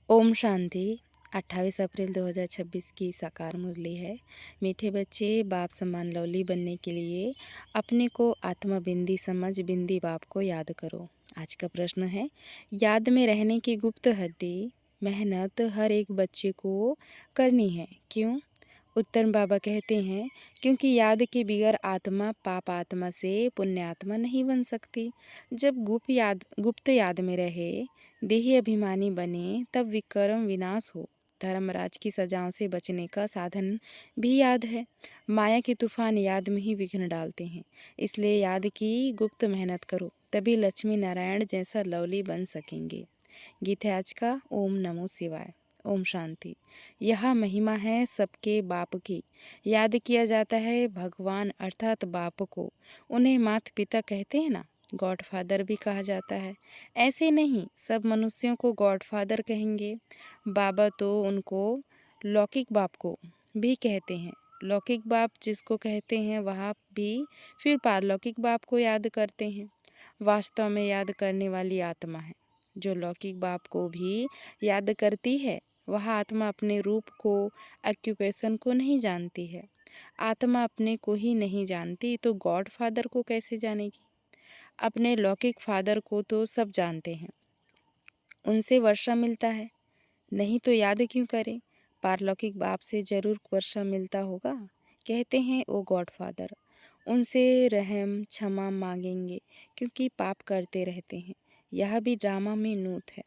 ओम शांति। 28 अप्रैल 2026 की साकार मुरली है। मीठे बच्चे, बाप समान लवली बनने के लिए अपने को आत्मा बिंदी समझ बिंदी बाप को याद करो। आज का प्रश्न है, याद में रहने की गुप्त हड्डी मेहनत हर एक बच्चे को करनी है, क्यों? उत्तर बाबा कहते हैं, क्योंकि याद के बिगैर आत्मा पाप आत्मा से पुण्य आत्मा नहीं बन सकती। जब गुप्त याद में रहे, देही अभिमानी बने, तब विक्रम विनाश हो। धर्मराज की सजाओं से बचने का साधन भी याद है। माया के तूफान याद में ही विघ्न डालते हैं। इसलिए याद की गुप्त मेहनत करो, तभी लक्ष्मी नारायण जैसा लवली बन सकेंगे। गीत है आज का। ओम नमो शिवाय। ओम शांति। यह महिमा है सबके बाप की। याद किया जाता है भगवान अर्थात बाप को। उन्हें माता पिता कहते हैं ना, गॉडफादर भी कहा जाता है। ऐसे नहीं सब मनुष्यों को गॉडफादर कहेंगे। बाबा तो उनको लौकिक बाप को भी कहते हैं। लौकिक बाप जिसको कहते हैं वह भी फिर पारलौकिक बाप को याद करते हैं। वास्तव में याद करने वाली आत्मा है जो लौकिक बाप को भी याद करती है। वह आत्मा अपने रूप को, ऑक्यूपेशन को नहीं जानती है। आत्मा अपने को ही नहीं जानती तो गॉड फादर को कैसे जानेगी? अपने लौकिक फादर को तो सब जानते हैं, उनसे वर्षा मिलता है, नहीं तो याद क्यों करें? पारलौकिक बाप से जरूर वर्षा मिलता होगा। कहते हैं ओ गॉड फादर, उनसे रहम क्षमा मांगेंगे क्योंकि पाप करते रहते हैं। यह भी ड्रामा में नूत है।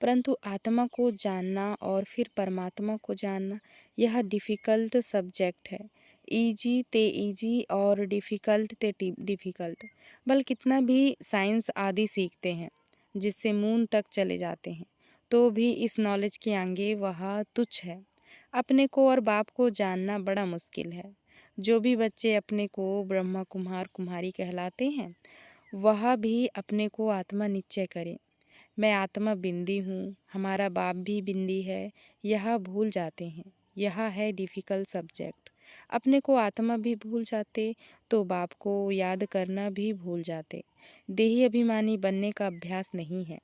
परंतु आत्मा को जानना और फिर परमात्मा को जानना, यह डिफ़िकल्ट सब्जेक्ट है। इजी ते इजी और डिफ़िकल्ट ते डिफ़िकल्ट। बल कितना भी साइंस आदि सीखते हैं, जिससे मून तक चले जाते हैं, तो भी इस नॉलेज के आगे वह तुच्छ है। अपने को और बाप को जानना बड़ा मुश्किल है। जो भी बच्चे अपने को ब्रह्मा कुमार कुमारी कहलाते हैं, वह भी अपने को आत्मा निश्चय करें। मैं आत्मा बिंदी हूँ, हमारा बाप भी बिंदी है, यह भूल जाते हैं। यह है डिफ़िकल्ट सब्जेक्ट। अपने को आत्मा भी भूल जाते तो बाप को याद करना भी भूल जाते। देही अभिमानी बनने का अभ्यास नहीं है।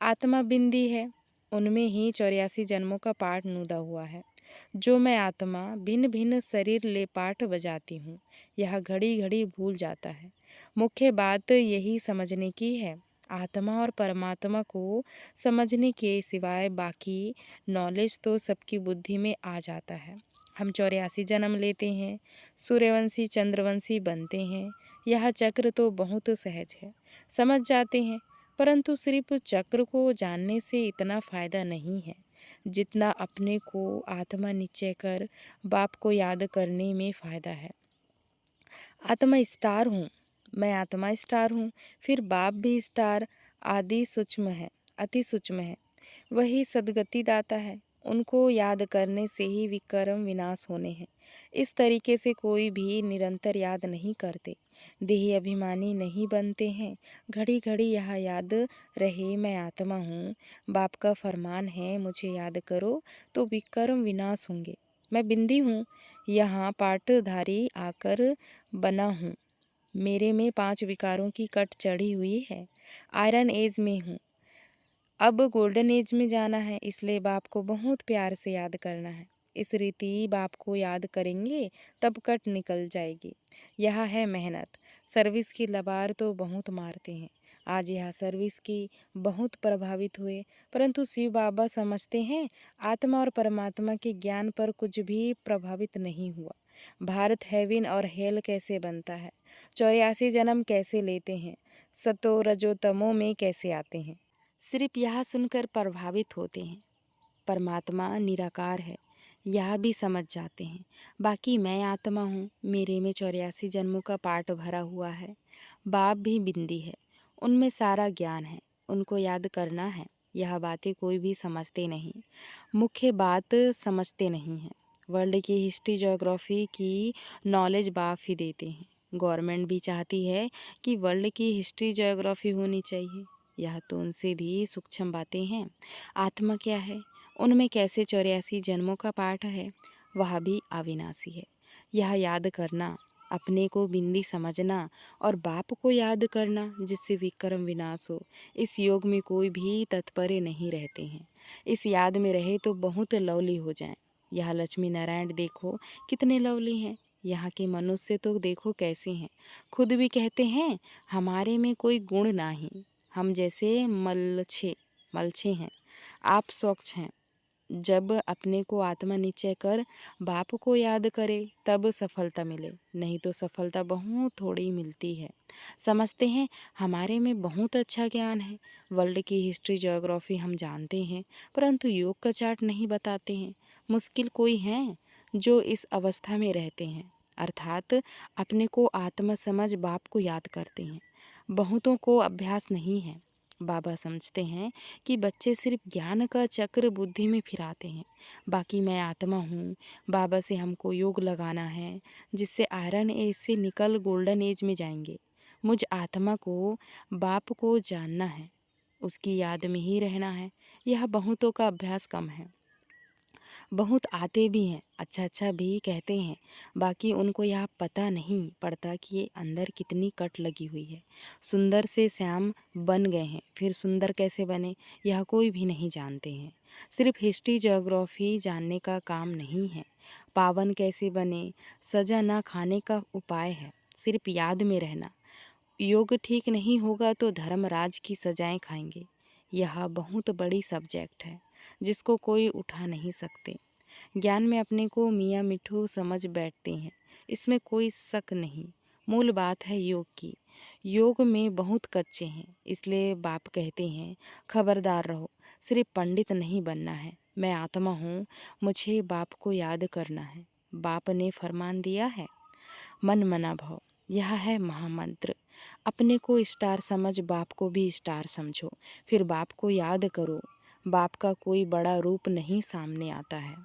आत्मा बिंदी है, उनमें ही 84 जन्मों का पाठ नुदा हुआ है। जो मैं आत्मा भिन्न भिन्न शरीर ले पाठ बजाती हूँ, यह घड़ी घड़ी भूल जाता है। मुख्य बात यही समझने की है। आत्मा और परमात्मा को समझने के सिवाय बाकी नॉलेज तो सबकी बुद्धि में आ जाता है। हम 84 जन्म लेते हैं, सूर्यवंशी चंद्रवंशी बनते हैं। यह चक्र तो बहुत सहज है, समझ जाते हैं। परंतु सिर्फ चक्र को जानने से इतना फायदा नहीं है जितना अपने को आत्मा निश्चय कर बाप को याद करने में फ़ायदा है। आत्मा स्टार हूँ, मैं आत्मा स्टार हूँ, फिर बाप भी स्टार आदि सूक्ष्म है, अति सूक्ष्म है। वही सद्गति दाता है। उनको याद करने से ही विक्रम विनाश होने हैं। इस तरीके से कोई भी निरंतर याद नहीं करते, देही अभिमानी नहीं बनते हैं। घड़ी घड़ी यह याद रहे मैं आत्मा हूँ, बाप का फरमान है मुझे याद करो, तो विक्रम विनाश होंगे। मैं बिंदी हूँ, यहाँ पाटधारी आकर बना हूँ। मेरे में 5 विकारों की कट चढ़ी हुई है। आयरन एज में हूँ, अब गोल्डन एज में जाना है, इसलिए बाप को बहुत प्यार से याद करना है। इस रीति बाप को याद करेंगे तब कट निकल जाएगी। यह है मेहनत। सर्विस की लबार तो बहुत मारते हैं। आज यह सर्विस की बहुत प्रभावित हुए, परंतु शिव बाबा समझते हैं आत्मा और परमात्मा के ज्ञान पर कुछ भी प्रभावित नहीं हुआ। भारत हेवन और हेल कैसे बनता है, 84 जन्म कैसे लेते हैं, सतो रजो तमो में कैसे आते हैं, सिर्फ यह सुनकर प्रभावित होते हैं। परमात्मा निराकार है, यह भी समझ जाते हैं। बाकी मैं आत्मा हूँ, मेरे में 84 जन्मों का पाठ भरा हुआ है। बाप भी बिंदी है, उनमें सारा ज्ञान है, उनको याद करना है। यह बातें कोई भी समझते नहीं, मुख्य बात समझते नहीं हैं। वर्ल्ड की हिस्ट्री ज्योग्राफी की नॉलेज बाप ही देते हैं। गवर्नमेंट भी चाहती है कि वर्ल्ड की हिस्ट्री ज्योग्राफी होनी चाहिए। यह तो उनसे भी सूक्ष्म बातें हैं। आत्मा क्या है, उनमें कैसे 84 जन्मों का पाठ है, वह भी अविनाशी है। यह याद करना अपने को बिंदी समझना और बाप को याद करना जिससे विक्रम विनाश हो। इस योग में कोई भी तत्पर नहीं रहते हैं। इस याद में रहे तो बहुत लवली हो जाएं। यह लक्ष्मी नारायण देखो कितने लवली हैं। यहाँ के मनुष्य तो देखो कैसे हैं। खुद भी कहते हैं हमारे में कोई गुण नहीं, हम जैसे मलछे मलछे हैं। आप स्वच्छ हैं। जब अपने को आत्मा निश्चय कर बाप को याद करे तब सफलता मिले, नहीं तो सफलता बहुत थोड़ी मिलती है। समझते हैं हमारे में बहुत अच्छा ज्ञान है, वर्ल्ड की हिस्ट्री ज्योग्राफी हम जानते हैं, परंतु योग का चार्ट नहीं बताते हैं। मुश्किल कोई है जो इस अवस्था में रहते हैं, अर्थात अपने को आत्मा समझ बाप को याद करते हैं। बहुतों को अभ्यास नहीं है। बाबा समझते हैं कि बच्चे सिर्फ ज्ञान का चक्र बुद्धि में फिराते हैं, बाकी मैं आत्मा हूँ। बाबा से हमको योग लगाना है जिससे आयरन एज से निकल गोल्डन एज में जाएंगे। मुझ आत्मा को बाप को जानना है, उसकी याद में ही रहना है। यह बहुतों का अभ्यास कम है। बहुत आते भी हैं, अच्छा अच्छा भी कहते हैं, बाकी उनको यह पता नहीं पड़ता कि ये अंदर कितनी कट लगी हुई है। सुंदर से श्याम बन गए हैं, फिर सुंदर कैसे बने यह कोई भी नहीं जानते हैं। सिर्फ हिस्ट्री ज्योग्राफी जानने का काम नहीं है। पावन कैसे बने सजा ना खाने का उपाय है, सिर्फ याद में रहना। योग ठीक नहीं होगा तो धर्मराज की सजाएं खाएंगे। यह बहुत बड़ी सब्जेक्ट है जिसको कोई उठा नहीं सकते। ज्ञान में अपने को मियाँ मिठू समझ बैठते हैं, इसमें कोई शक नहीं। मूल बात है योग की। योग में बहुत कच्चे हैं, इसलिए बाप कहते हैं खबरदार रहो, सिर्फ पंडित नहीं बनना है। मैं आत्मा हूँ, मुझे बाप को याद करना है। बाप ने फरमान दिया है मन मना भव, यह है महामंत्र। अपने को स्टार समझ बाप को भी स्टार समझो, फिर बाप को याद करो। बाप का कोई बड़ा रूप नहीं सामने आता है,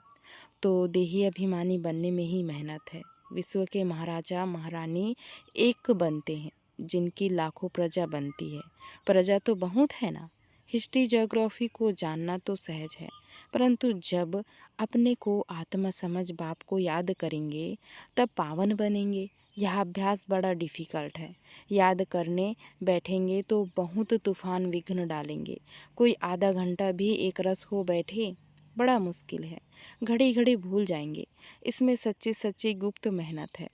तो देही अभिमानी बनने में ही मेहनत है। विश्व के महाराजा महारानी एक बनते हैं जिनकी लाखों प्रजा बनती है। प्रजा तो बहुत है ना। हिस्ट्री ज्योग्राफी को जानना तो सहज है, परंतु जब अपने को आत्मा समझ बाप को याद करेंगे तब पावन बनेंगे। यह अभ्यास बड़ा डिफ़िकल्ट है। याद करने बैठेंगे तो बहुत तूफान विघ्न डालेंगे। कोई आधा घंटा भी एक रस हो बैठे बड़ा मुश्किल है, घड़ी घड़ी भूल जाएंगे। इसमें सच्ची सच्ची गुप्त मेहनत है।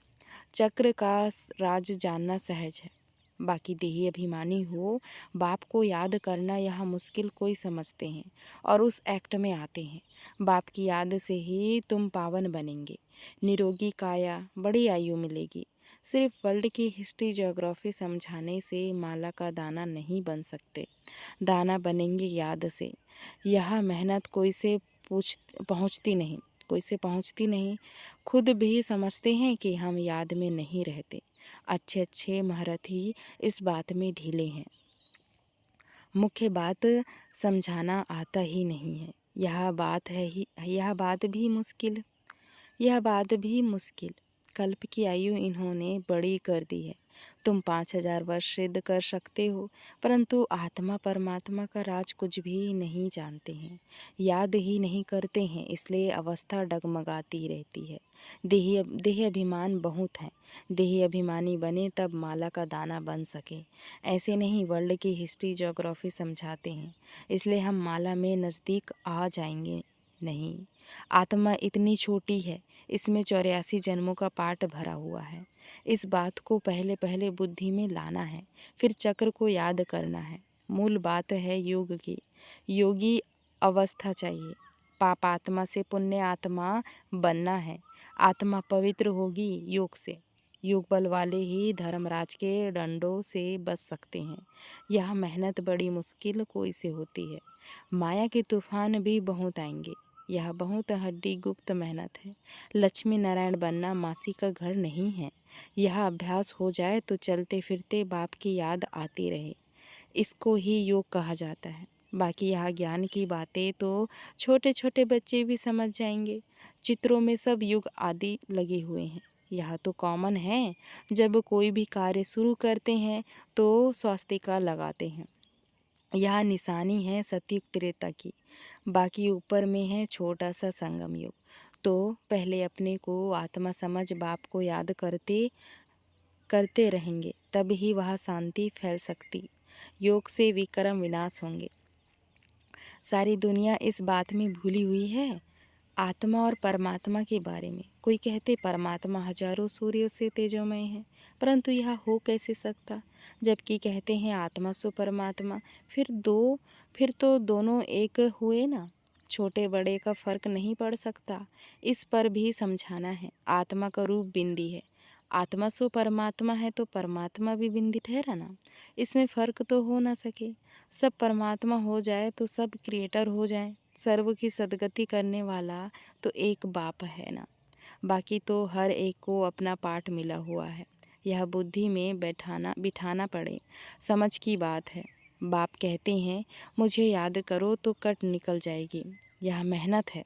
चक्र का राज जानना सहज है, बाकी देही अभिमानी हो बाप को याद करना यह मुश्किल कोई समझते हैं और उस एक्ट में आते हैं। बाप की याद से ही तुम पावन बनेंगे, निरोगी काया, बड़ी आयु मिलेगी। सिर्फ वर्ल्ड की हिस्ट्री ज्योग्राफी समझाने से माला का दाना नहीं बन सकते, दाना बनेंगे याद से। यह मेहनत कोई से पहुँचती नहीं, कोई से पहुँचती नहीं। खुद भी समझते हैं कि हम याद में नहीं रहते। अच्छे अच्छे महारथी इस बात में ढीले हैं। मुख्य बात समझाना आता ही नहीं है। यह बात भी मुश्किल। कल्प की आयु इन्होंने बड़ी कर दी है। तुम 5000 वर्ष सिद्ध कर सकते हो, परंतु आत्मा परमात्मा का राज कुछ भी नहीं जानते हैं, याद ही नहीं करते हैं, इसलिए अवस्था डगमगाती रहती है। देही अभिमान बहुत है। देही अभिमानी बने तब माला का दाना बन सके। ऐसे नहीं वर्ल्ड की हिस्ट्री ज्योग्राफी समझाते हैं, इसलिए हम माला में नज़दीक आ जाएंगे नहीं। आत्मा इतनी छोटी है, इसमें 84 जन्मों का पाठ भरा हुआ है। इस बात को पहले पहले बुद्धि में लाना है, फिर चक्र को याद करना है। मूल बात है योग की। योगी अवस्था चाहिए। पाप आत्मा से पुण्य आत्मा बनना है। आत्मा पवित्र होगी योग से। योग बल वाले ही धर्मराज के डंडों से बच सकते हैं। यह मेहनत बड़ी मुश्किल कोई से होती है। माया के तूफान भी बहुत आएंगे। यह बहुत हड्डी गुप्त मेहनत है। लक्ष्मी नारायण बनना मासी का घर नहीं है। यह अभ्यास हो जाए तो चलते फिरते बाप की याद आती रहे, इसको ही योग कहा जाता है। बाकी यह ज्ञान की बातें तो छोटे छोटे बच्चे भी समझ जाएंगे। चित्रों में सब युग आदि लगे हुए हैं। यह तो कॉमन है, जब कोई भी कार्य शुरू करते हैं तो स्वास्तिका लगाते हैं। यह निशानी है सतयुग त्रेता की। बाकी ऊपर में है छोटा सा संगम युग। तो पहले अपने को आत्मा समझ बाप को याद करते करते रहेंगे तब ही वह शांति फैल सकती। योग से विक्रम विनाश होंगे। सारी दुनिया इस बात में भूली हुई है आत्मा और परमात्मा के बारे में। कोई कहते परमात्मा हजारों सूर्यों से तेजोमय है, परंतु यह हो कैसे सकता? जबकि कहते हैं आत्मा सो परमात्मा। फिर तो दोनों एक हुए ना। छोटे बड़े का फर्क नहीं पड़ सकता। इस पर भी समझाना है। आत्मा का रूप बिंदी है। आत्मा सो परमात्मा है तो परमात्मा भी बिंदी ठहरा ना। इसमें फर्क तो हो ना सके। सब परमात्मा हो जाए तो सब क्रिएटर हो जाए। सर्व की सदगति करने वाला तो एक बाप है ना। बाकी तो हर एक को अपना पाठ मिला हुआ है। यह बुद्धि में बिठाना पड़े। समझ की बात है। बाप कहते हैं मुझे याद करो तो कट निकल जाएगी। यह मेहनत है।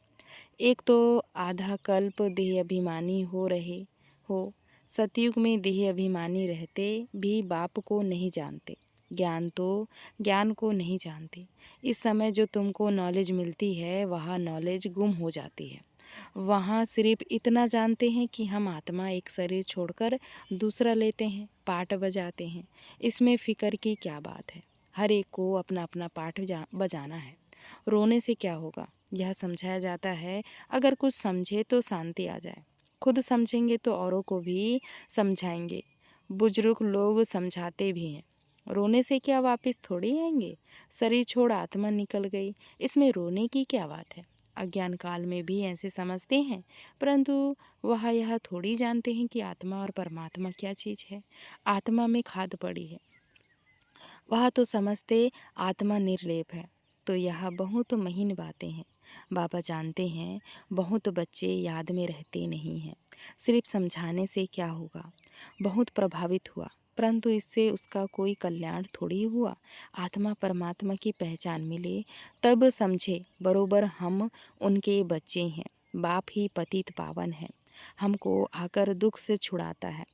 एक तो आधा कल्प देह अभिमानी हो रहे हो। सतयुग में देह अभिमानी रहते भी बाप को नहीं जानते। ज्ञान को नहीं जानते। इस समय जो तुमको नॉलेज मिलती है वह नॉलेज गुम हो जाती है। वहाँ सिर्फ इतना जानते हैं कि हम आत्मा एक शरीर छोड़कर दूसरा लेते हैं, पाठ बजाते हैं। इसमें फ़िक्र की क्या बात है? हर एक को अपना अपना पाठ बजाना है। रोने से क्या होगा? यह समझाया जाता है अगर कुछ समझे तो शांति आ जाए। खुद समझेंगे तो औरों को भी समझाएंगे। बुजुर्ग लोग समझाते भी हैं। रोने से क्या वापस थोड़ी आएंगे? शरीर छोड़ आत्मा निकल गई, इसमें रोने की क्या बात है? अज्ञान काल में भी ऐसे समझते हैं, परंतु वह यह थोड़ी जानते हैं कि आत्मा और परमात्मा क्या चीज़ है। आत्मा में खाद पड़ी है, वह तो समझते आत्मा निर्लेप है। तो यह बहुत महीन बातें हैं। बाबा जानते हैं बहुत बच्चे याद में रहते नहीं हैं। सिर्फ समझाने से क्या होगा? बहुत प्रभावित हुआ, परंतु इससे उसका कोई कल्याण थोड़ी हुआ। आत्मा परमात्मा की पहचान मिले तब समझे बरोबर हम उनके बच्चे हैं। बाप ही पतित पावन है, हमको आकर दुख से छुड़ाता है।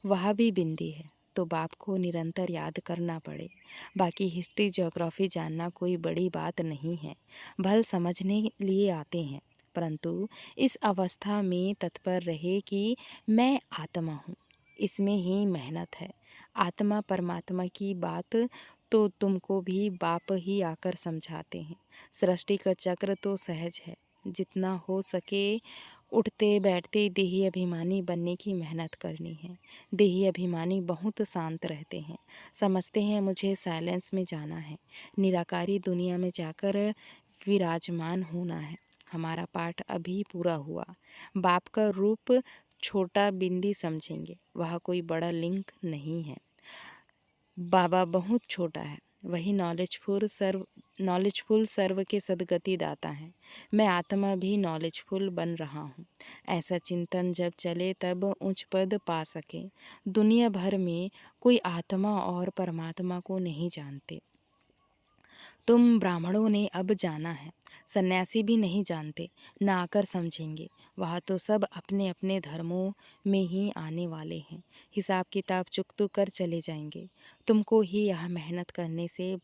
वह भी बिंदी है तो बाप को निरंतर याद करना पड़े। बाकी हिस्ट्री ज्योग्राफी जानना कोई बड़ी बात नहीं है, भल समझने लिए आते हैं। परंतु इस अवस्था में तत्पर रहे कि मैं आत्मा हूँ, इसमें ही मेहनत है। आत्मा परमात्मा की बात तो तुमको भी बाप ही आकर समझाते हैं। सृष्टि का चक्र तो सहज है। जितना हो सके उठते बैठते देही अभिमानी बनने की मेहनत करनी है। देही अभिमानी बहुत शांत रहते हैं, समझते हैं मुझे साइलेंस में जाना है, निराकारी दुनिया में जाकर विराजमान होना है। हमारा पाठ अभी पूरा हुआ। बाप का रूप छोटा बिंदी समझेंगे, वह कोई बड़ा लिंक नहीं है। बाबा बहुत छोटा है, वही नॉलेजफुल सर्व के सदगति दाता है। मैं आत्मा भी नॉलेजफुल बन रहा हूँ। ऐसा चिंतन जब चले तब उच्च पद पा सके। दुनिया भर में कोई आत्मा और परमात्मा को नहीं जानते। तुम ब्राह्मणों ने अब जाना है, सन्यासी भी नहीं जानते, ना आकर समझेंगे। वह तो सब अपने अपने धर्मों में ही आने वाले हैं, हिसाब किताब चुकतू कर चले जाएंगे। तुमको ही यह मेहनत करने से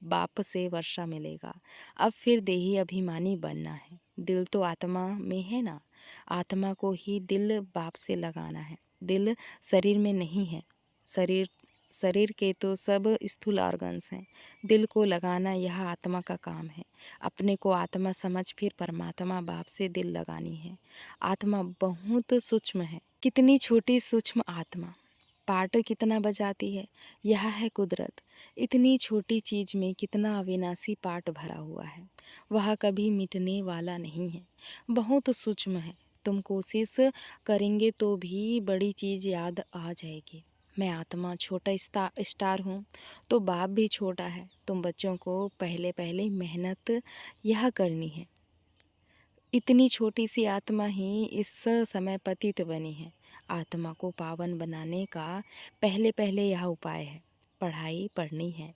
बाप से वर्षा मिलेगा। अब फिर देही अभिमानी बनना है। दिल तो आत्मा में है ना, आत्मा को ही दिल बाप से लगाना है। दिल शरीर में नहीं है। शरीर के तो सब स्थूल ऑर्गन्स हैं। दिल को लगाना यह आत्मा का काम है। अपने को आत्मा समझ फिर परमात्मा बाप से दिल लगानी है। आत्मा बहुत सूक्ष्म है। कितनी छोटी सूक्ष्म आत्मा, पार्ट कितना बजाती है। यह है कुदरत। इतनी छोटी चीज़ में कितना अविनाशी पार्ट भरा हुआ है। वह कभी मिटने वाला नहीं है, बहुत सूक्ष्म है। तुम कोशिश करेंगे तो भी बड़ी चीज़ याद आ जाएगी। मैं आत्मा छोटा स्टार हूँ तो बाप भी छोटा है। तुम बच्चों को पहले पहले मेहनत यह करनी है। इतनी छोटी सी आत्मा ही इस समय पतित बनी है। आत्मा को पावन बनाने का पहले पहले यह उपाय है। पढ़ाई पढ़नी है,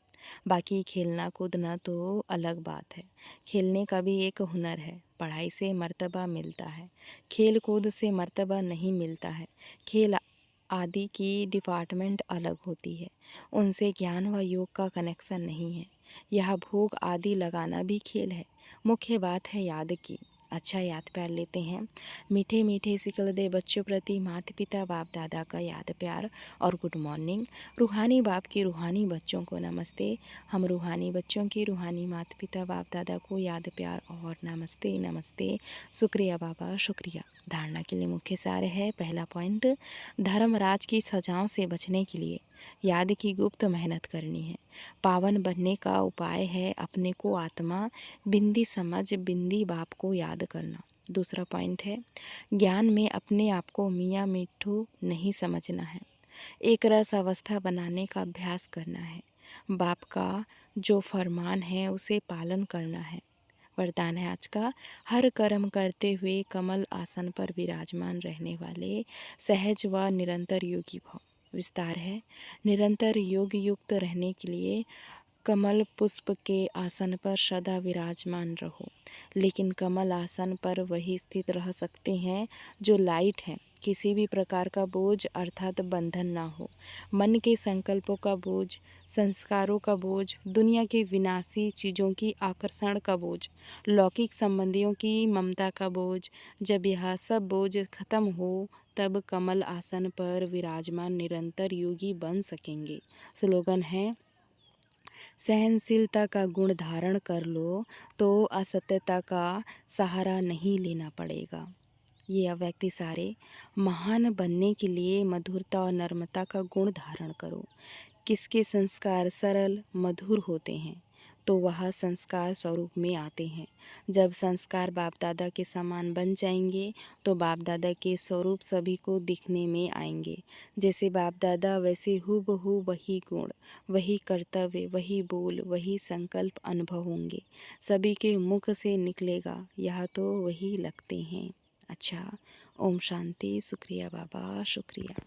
बाकी खेलना कूदना तो अलग बात है। खेलने का भी एक हुनर है। पढ़ाई से मर्तबा मिलता है, खेल कूद से मर्तबा नहीं मिलता है। खेल आदि की डिपार्टमेंट अलग होती है, उनसे ज्ञान व योग का कनेक्शन नहीं है। यह भोग आदि लगाना भी खेल है। मुख्य बात है याद की। अच्छा याद प्यार लेते हैं। मीठे मीठे सिकल दे बच्चों प्रति माता पिता बाप दादा का याद प्यार और गुड मॉर्निंग। रूहानी बाप की रूहानी बच्चों को नमस्ते। हम रूहानी बच्चों की रूहानी माता पिता बाप दादा को याद प्यार और नमस्ते नमस्ते। शुक्रिया बाबा शुक्रिया। धारणा के लिए मुख्य सार है। पहला पॉइंट, धर्मराज की सजाओं से बचने के लिए याद की गुप्त मेहनत करनी है। पावन बनने का उपाय है अपने को आत्मा बिंदी समझ बिंदी बाप को याद करना। दूसरा पॉइंट है, ज्ञान में अपने आप को मियाँ मिट्ठू नहीं समझना है। एक रस अवस्था बनाने का अभ्यास करना है। बाप का जो फरमान है उसे पालन करना है। वरदान है आज का, हर कर्म करते हुए कमल आसन पर विराजमान रहने वाले सहज व निरंतर योगी भव। विस्तार है, निरंतर योग युक्त रहने के लिए कमल पुष्प के आसन पर सदा विराजमान रहो। लेकिन कमल आसन पर वही स्थित रह सकते हैं जो लाइट है। किसी भी प्रकार का बोझ अर्थात बंधन ना हो। मन के संकल्पों का बोझ, संस्कारों का बोझ, दुनिया की विनाशी चीज़ों की आकर्षण का बोझ, लौकिक संबंधियों की ममता का बोझ। जब यह सब बोझ खत्म हो तब कमल आसन पर विराजमान निरंतर योगी बन सकेंगे। स्लोगन है, सहनशीलता का गुण धारण कर लो तो असत्यता का सहारा नहीं लेना पड़ेगा। ये अव्यक्ति सारे, महान बनने के लिए मधुरता और नम्रता का गुण धारण करो। किसके संस्कार सरल मधुर होते हैं तो वह संस्कार स्वरूप में आते हैं। जब संस्कार बाप दादा के समान बन जाएंगे तो बाप दादा के स्वरूप सभी को दिखने में आएंगे। जैसे बाप दादा वैसे हूबहू वही गुण, वही कर्तव्य, वही बोल, वही संकल्प अनुभव होंगे। सभी के मुख से निकलेगा, यह तो वही लगते हैं। अच्छा, ओम शांति। शुक्रिया बाबा शुक्रिया।